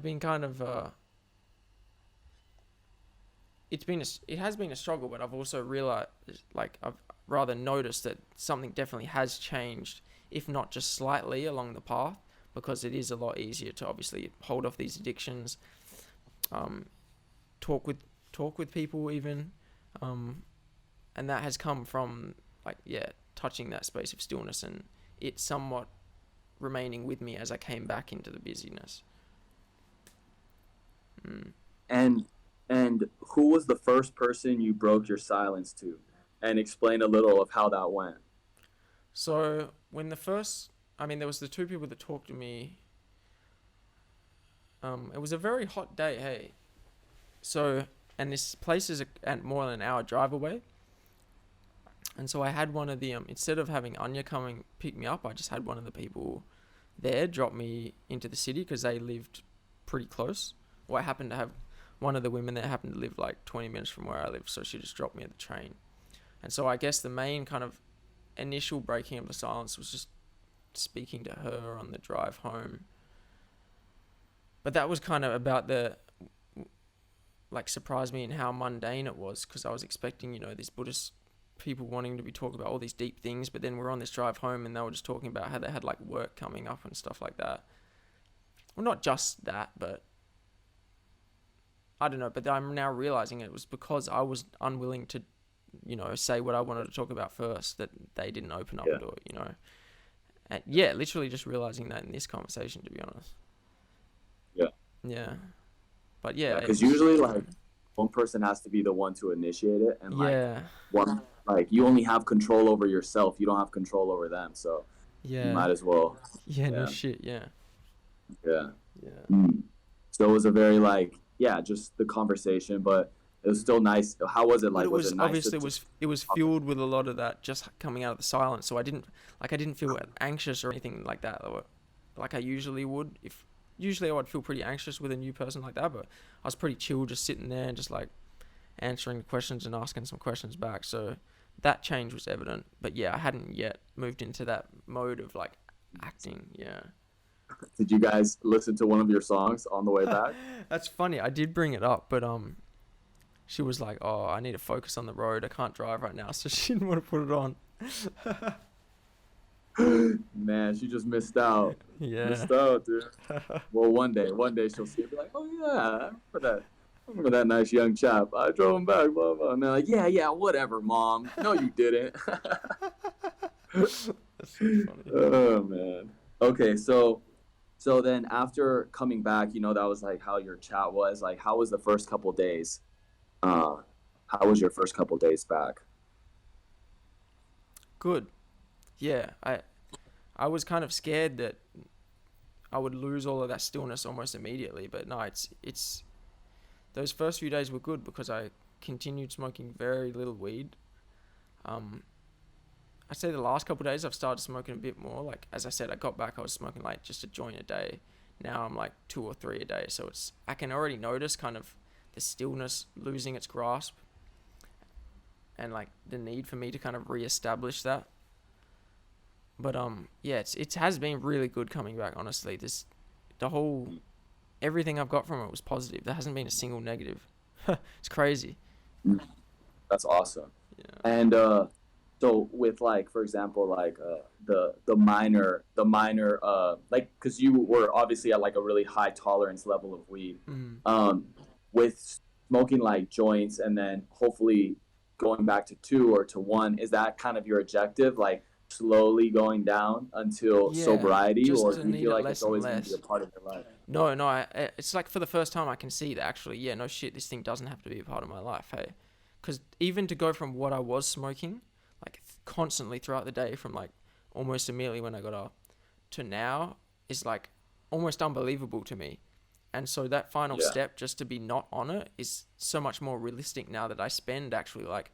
been kind of it has been a struggle, but I've also realized, like, I've rather noticed that something definitely has changed, if not just slightly along the path, because it is a lot easier to obviously hold off these addictions, um, talk with people even, and that has come from, like, yeah, touching that space of stillness and it somewhat remaining with me as I came back into the busyness. And who was the first person you broke your silence to? And explain a little of how that went. So when there was the two people that talked to me. It was a very hot day, hey. So, and this place is at more than an hour drive away. And so I had one of the, instead of having Anya coming pick me up, I just had one of the people there drop me into the city because they lived pretty close. Well, I happened to have one of the women there happened to live like 20 minutes from where I live, so she just dropped me at the train. And so I guess the main kind of initial breaking of the silence was just speaking to her on the drive home. But that was kind of about surprised me in how mundane it was, because I was expecting, these Buddhist people wanting to be talking about all these deep things, but then we're on this drive home and they were just talking about how they had like work coming up and stuff like that. Well, not just that, but I don't know, but I'm now realizing it was because I was unwilling to, say what I wanted to talk about first, that they didn't open up a door, And yeah, literally just realizing that in this conversation, to be honest. Yeah. Yeah. But yeah. Because usually, like, one person has to be the one to initiate it. And, you only have control over yourself. You don't have control over them. So you might as well. Yeah, no shit, yeah. Yeah. Yeah. So it was a very, just the conversation, but it was still nice. How was it like? It was nice obviously it was filled with a lot of that just coming out of the silence. So I didn't feel anxious or anything like that, like I usually would. Usually I would feel pretty anxious with a new person like that, but I was pretty chill, just sitting there and just like answering questions and asking some questions back. So that change was evident. But yeah, I hadn't yet moved into that mode of like acting. Yeah. Did you guys listen to one of your songs on the way back? That's funny. I did bring it up, but she was like, "Oh, I need to focus on the road. I can't drive right now," so she didn't want to put it on. Man, she just missed out. Yeah. Missed out, dude. Well, one day she'll see it, be like, "Oh yeah, I remember that nice young chap. I drove him back, blah blah." And they're like, "Yeah, whatever, mom. No, you didn't." That's so funny. Oh man. Okay, so then after coming back, that was like how your chat was. Like, how was the first couple days? How was your first couple days back? Good. Yeah, I was kind of scared that I would lose all of that stillness almost immediately, but no, it's those first few days were good because I continued smoking very little weed. I'd say the last couple of days I've started smoking a bit more. Like, as I said, I got back, I was smoking like just a joint a day. Now I'm like 2 or 3 a day. So I can already notice kind of the stillness losing its grasp and like the need for me to kind of reestablish that. But yeah, it has been really good coming back, honestly. Everything I've got from it was positive. There hasn't been a single negative. It's crazy. That's awesome. Yeah. And so with like, for example, like the minor like, because you were obviously at like a really high tolerance level of weed, Mm. um, with smoking like joints and then hopefully going back to two or to one, is that kind of your objective? Like slowly going down until Yeah, sobriety, just or to do you need feel it like it's less and always going to be a less. part of your life? No, no, it's like for the first time I can see that actually, yeah, no shit, this thing doesn't have to be a part of my life, hey. Because even to go from what I was smoking, like constantly throughout the day, from like almost immediately when I got up to now, is like almost unbelievable to me. And so that final Yeah. step, just to be not on it, is so much more realistic now that I spend actually like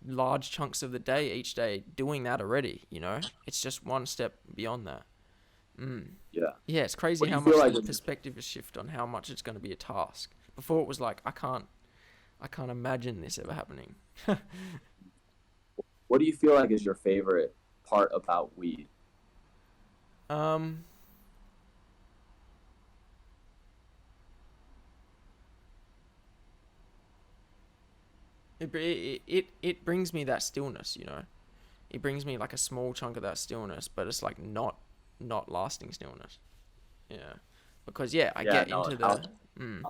large chunks of the day each day doing that already, you know? It's just one step beyond that. Mm. Yeah. Yeah, it's crazy What do how you feel much like the perspective has shifted on how much it's going to be a task. Before it was like I can't imagine this ever happening. what do you feel like is your favorite part about weed? Um, it brings me that stillness, you know. It brings me like a small chunk of that stillness, but it's like not lasting stillness. Yeah, because yeah, I Yeah, get no, into the mm,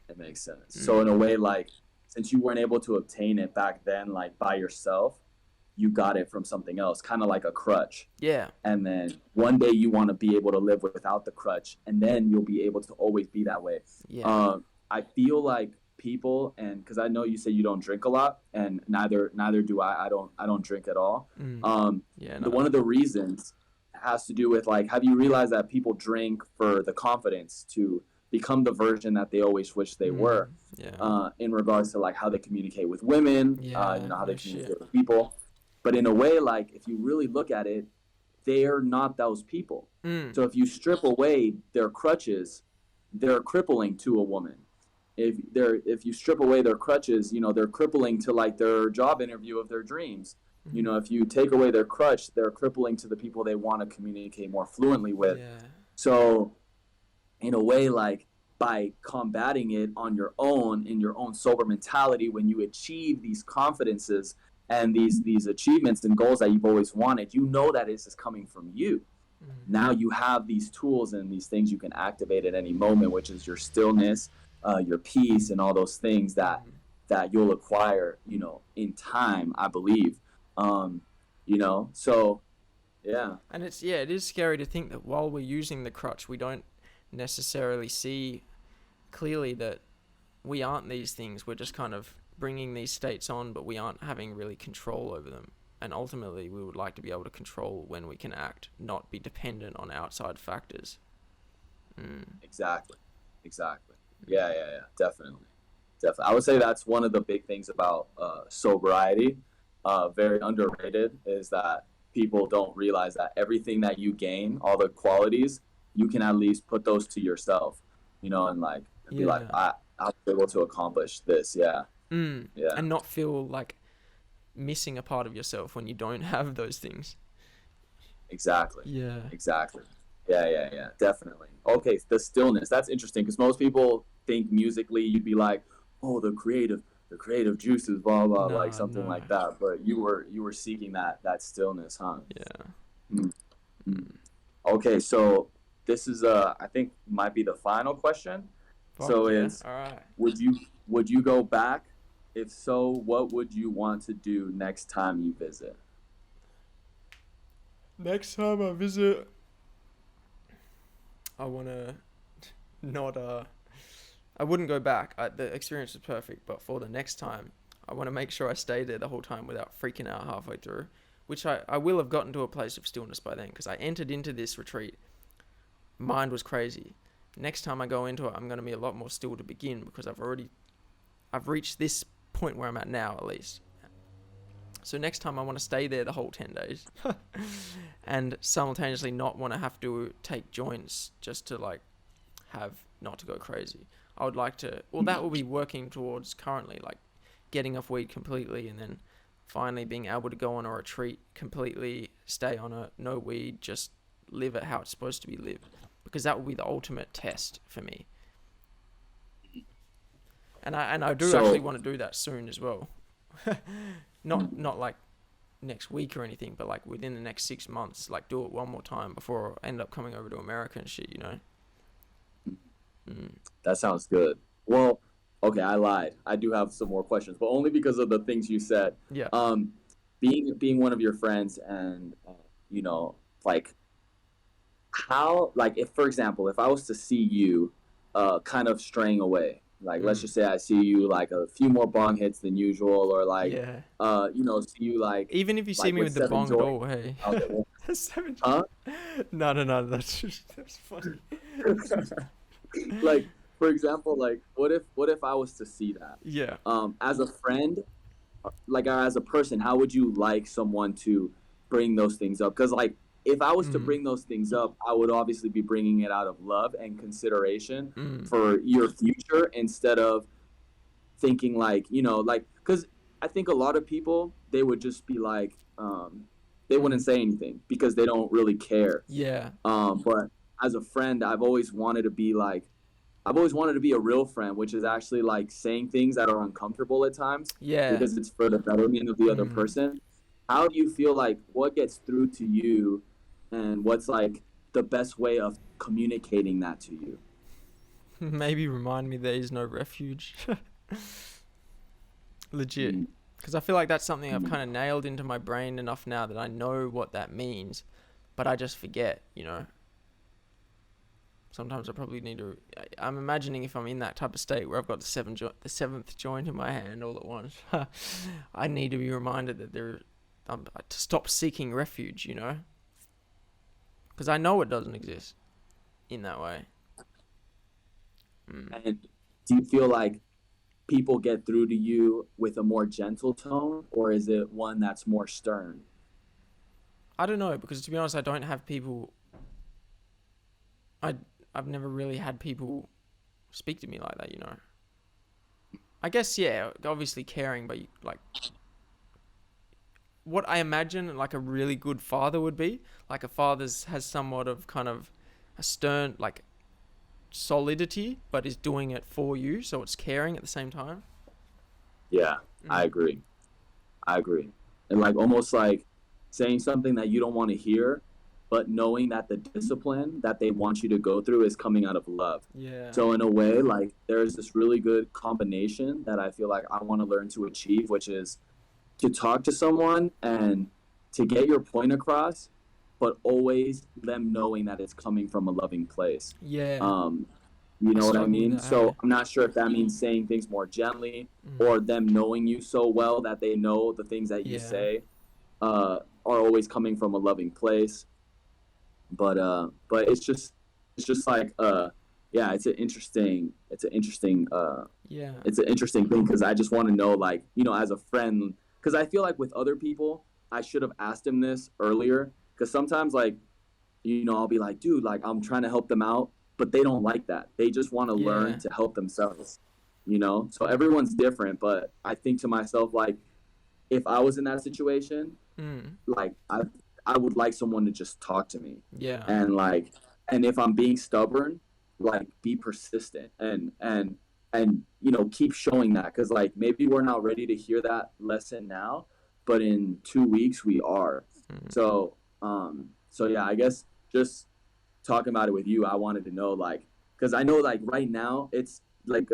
it makes sense. So in a mm, way, like, since you weren't able to obtain it back then, like by yourself, you got it from something else, kind of like a crutch. yeah, And then one day you want to be able to live without the crutch, and then you'll be able to always be that way. yeah, I feel like people, and because I know you say you don't drink a lot, and neither do I. I don't drink at all. mm, Um, yeah, the no, one of the reasons has to do with like, have you realized that people drink for the confidence to become the version that they always wish they mm, were, yeah, in regards to like how they communicate with women, yeah, how they no shit, communicate with people. But in a way, like if you really look at it, they're not those people. mm, So if you strip away their crutches, they're crippling to a woman. If you strip away their crutches, they're crippling to like their job interview of their dreams. mm, If you take away their crutch, they're crippling to the people they want to communicate more fluently with. yeah, So in a way, like by combating it on your own in your own sober mentality, when you achieve these confidences and these achievements and goals that you've always wanted, that this is coming from you. mm, Now you have these tools and these things you can activate at any moment, which is your stillness, your peace, and all those things that mm. that you'll acquire, in time, I believe. So yeah. And it's yeah, it is scary to think that while we're using the crutch, we don't necessarily see clearly that we aren't these things. We're just kind of bringing these states on, but we aren't having really control over them. And ultimately, we would like to be able to control when we can act, not be dependent on outside factors. Mm. Exactly. Exactly. Yeah, yeah, yeah. Definitely. Definitely. I would say that's one of the big things about sobriety. Very underrated is that people don't realize that everything that you gain, all the qualities, you can at least put those to yourself, and like and be like, Yeah. I was able to accomplish this. Yeah, Mm. yeah. And not feel like missing a part of yourself when you don't have those things. Exactly. Yeah. Exactly. Yeah, yeah, yeah. Definitely. Okay, the stillness. That's interesting because most people think musically you'd be like, oh, the creative juices, blah blah, like No, something no. like that. But you were seeking that stillness, huh? Yeah. Mm, mm. Mm. Okay, so this is I think might be the final question. Fuck So yeah. is All right. would you go back? If so, what would you want to do next time you visit? Next time I visit, I want to not I wouldn't go back. The experience was perfect, but for the next time, I want to make sure I stay there the whole time without freaking out halfway through, which I will have gotten to a place of stillness by then because I entered into this retreat. Mind was crazy. Next time I go into it, I'm going to be a lot more still to begin because I've reached this point where I'm at now at least. So next time I want to stay there the whole 10 days and simultaneously not want to have to take joints just to like have not to go crazy. I would like to, well, that will be working towards currently, like getting off weed completely and then finally being able to go on a retreat completely, stay on it, no weed, just live it how it's supposed to be lived. Because that will be the ultimate test for me. And I do So actually want to do that soon as well. Not like next week or anything, but like within the next 6 months, like do it one more time before I end up coming over to America and shit, you know. Mm. that sounds good. Well, okay, I lied. I do have some more questions, but only because of the things you said. Yeah. Um, being one of your friends, and you know, like how, like, if for example, if I was to see you kind of straying away, like let's Mm. just say I see you like a few more bong hits than usual, or like Yeah. you know, see you Even if you see like me with with the seven bong at joints all, hey. out at once. Seven. Huh? No, that's funny. Like for example, like what if I was to see that Yeah. as a friend, like as a person, how would you like someone to bring those things up? Because like if I was to Mm. bring those things up, I would obviously be bringing it out of love and consideration Mm. for your future, instead of thinking like, you know, like, because I think a lot of people, they would just be like, they wouldn't Mm. say anything because they don't really care. Yeah. But as a friend, I've always wanted to be a real friend, which is actually like saying things that are uncomfortable at times Yeah. because it's for the betterment of the other Mm. person. How do you feel like what gets through to you, and what's like the best way of communicating that to you? Maybe remind me there is no refuge. Legit. Mm, Because I feel like that's something I've mm, kind of nailed into my brain enough now that I know what that means, but I just forget, you know. Sometimes I probably need to. I'm imagining if I'm in that type of state where I've got the seventh joint in my hand all at once, I need to be reminded that to stop seeking refuge, you know, because I know it doesn't exist in that way. Mm. And do you feel like people get through to you with a more gentle tone, or is it one that's more stern? I don't know, because to be honest, I don't have people. I I've never really had people speak to me like that, you know. I guess yeah, obviously caring, but like what I imagine like a really good father would be, like a father's has somewhat of kind of a stern like solidity, but is doing it for you, so it's caring at the same time. Yeah, I Mm. agree. I agree. And like almost like saying something that you don't want to hear, but knowing that the discipline that they want you to go through is coming out of love. Yeah. So in a way, like there's this really good combination that I feel like I want to learn to achieve, which is to talk to someone and to get your point across, but always them knowing that it's coming from a loving place. Yeah. Um, you I know what I struggle with mean? that. Hey. So I'm not sure if that means saying things more gently, Mm. or them knowing you so well that they know the things that you Yeah. say are always coming from a loving place. But it's just like yeah, Yeah. it's an interesting thing, because I just want to know, like, you know, as a friend, because I feel like with other people, I should have asked him this earlier, because sometimes, like, you know, I'll be like, dude, like, I'm trying to help them out, but they don't like that. They just want to learn Yeah. to help themselves, you know? So everyone's different, but I think to myself, like, if I was in that situation, Mm. like, I would like someone to just talk to me, Yeah. and like, and if I'm being stubborn, like, be persistent, and you know, keep showing that, because like maybe we're not ready to hear that lesson now, but in 2 weeks we are. Mm. So yeah, I guess just talking about it with you, I wanted to know, like, because I know like right now it's like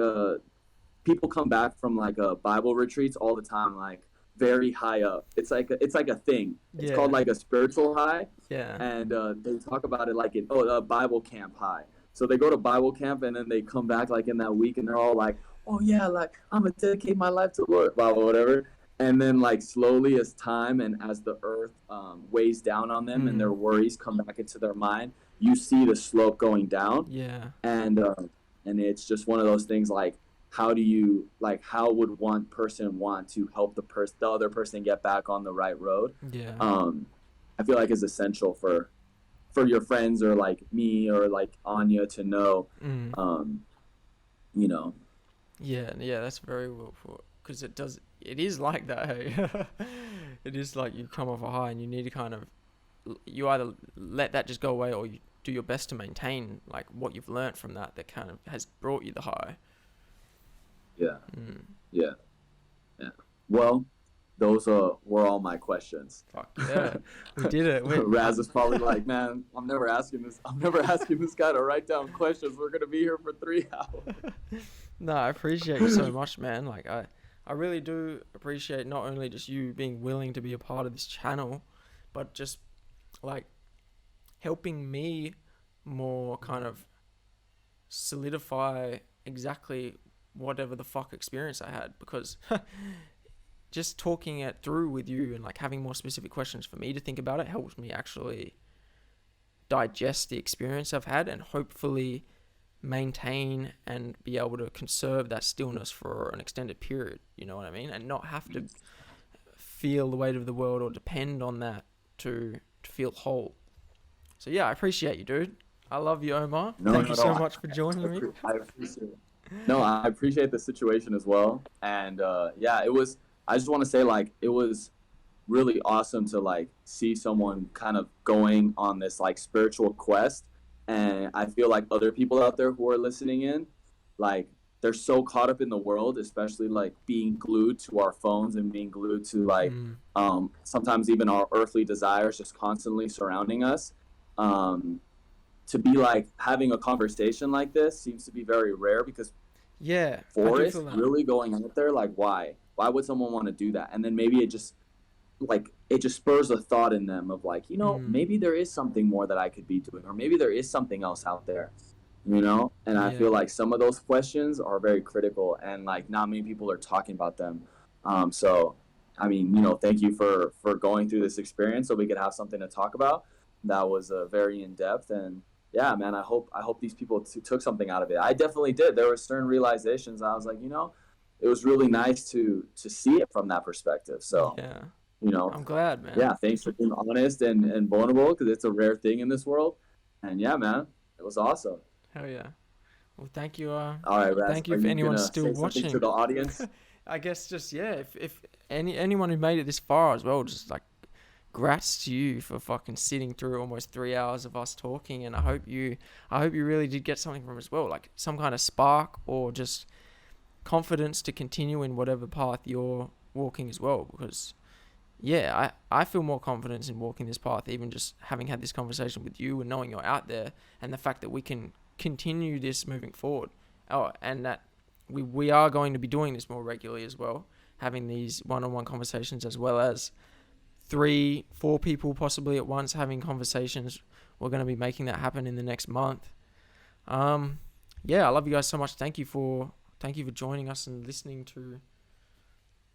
people come back from like Bible retreats all the time, like very high up. It's like a thing. It's called Yeah. like a spiritual high, Yeah. and they talk about it like a Bible camp high. So they go to Bible camp, and then they come back like in that week, and they're all like, "Oh yeah, like I'm gonna dedicate my life to the Lord," blah blah whatever. And then like slowly, as time and as the earth weighs down on them, and their Mm. worries come back into their mind, you see the slope going down, Yeah. and it's just one of those things, like, how would one person want to help the other person get back on the right road? Yeah. I feel like is essential for your friends, or like me, or like Anya, to know. Mm. um you know. Yeah. Yeah. That's very well put. Because it is like that. Hey. It is like you come off a high and you need to kind of, you either let that just go away, or you do your best to maintain like what you've learnt from that kind of has brought you the high. Yeah. Mm, Yeah. Yeah. Well, those were all my questions. fuck yeah, we did it. Raz is probably like, man, I'm never asking this guy to write down questions. We're gonna be here for 3 hours. No, I appreciate you so much, man. Like I really do appreciate not only just you being willing to be a part of this channel, but just like helping me more kind of solidify exactly whatever the fuck experience I had, because just talking it through with you and like having more specific questions for me to think about it helps me actually digest the experience I've had and hopefully maintain and be able to conserve that stillness for an extended period, you know what I mean? And not have to feel the weight of the world or depend on that to feel whole. So yeah, I appreciate you, dude. I love you, Omar. Thank you so much for joining me. I appreciate it. No, I appreciate the situation as well. And yeah, it was, I just want to say, like, it was really awesome to like see someone kind of going on this like spiritual quest. And I feel like other people out there who are listening in, like, they're so caught up in the world, especially like being glued to our phones and being glued to like sometimes even our earthly desires just constantly surrounding us. To be like having a conversation like this seems to be very rare, because Yeah, I do Forrest feel that. really going out there, like, why would someone want to do that? And then maybe it just spurs a thought in them of like, maybe there is something more that I could be doing, or maybe there is something else out there, and I feel Yeah. like some of those questions are very critical, and like not many people are talking about them. So I mean, thank you for going through this experience so we could have something to talk about. That was very in depth. And yeah, man, I hope these people took something out of it. I definitely did. There were certain realizations I was like, it was really nice to see it from that perspective. So Yeah. you know I'm glad, man. yeah, thanks for being honest and vulnerable, because it's a rare thing in this world. And yeah, man, it was awesome. Hell yeah. Well, thank you. All right, Raz, Thank you are for you anyone gonna still say something to watching. the audience? I guess just yeah, if anyone who made it this far as well, just like grats to you for fucking sitting through almost 3 hours of us talking, and I hope you really did get something from it as well, like some kind of spark or just confidence to continue in whatever path you're walking as well. Because yeah, I feel more confidence in walking this path, even just having had this conversation with you and knowing you're out there, and the fact that we can continue this moving forward. Oh, and that we are going to be doing this more regularly as well, having these one-on-one conversations, as well as 3-4 people possibly at once having conversations. We're going to be making that happen in the next month. Yeah, I love you guys so much. Thank you for joining us and listening to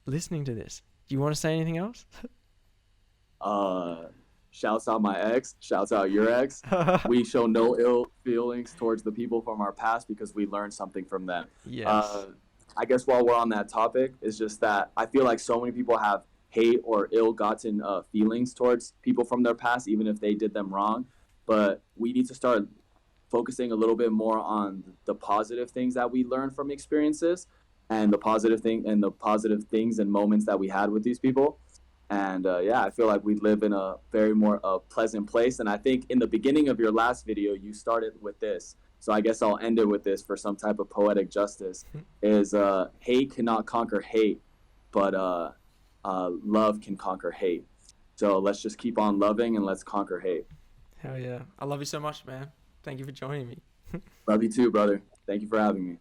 this. Do you want to say anything else? Shouts out my ex, shouts out your ex. We show no ill feelings towards the people from our past because we learned something from them. Yes. I guess while we're on that topic, it's just that I feel like so many people have hate or ill-gotten feelings towards people from their past, even if they did them wrong. But we need to start focusing a little bit more on the positive things that we learn from experiences, and the positive things and moments that we had with these people. And yeah, I feel like we live in a very more pleasant place. And I think in the beginning of your last video, you started with this. So I guess I'll end it with this for some type of poetic justice. Is hate cannot conquer hate, but love can conquer hate. So let's just keep on loving and let's conquer hate. Hell yeah. I love you so much, man. Thank you for joining me. Love you too, brother. Thank you for having me.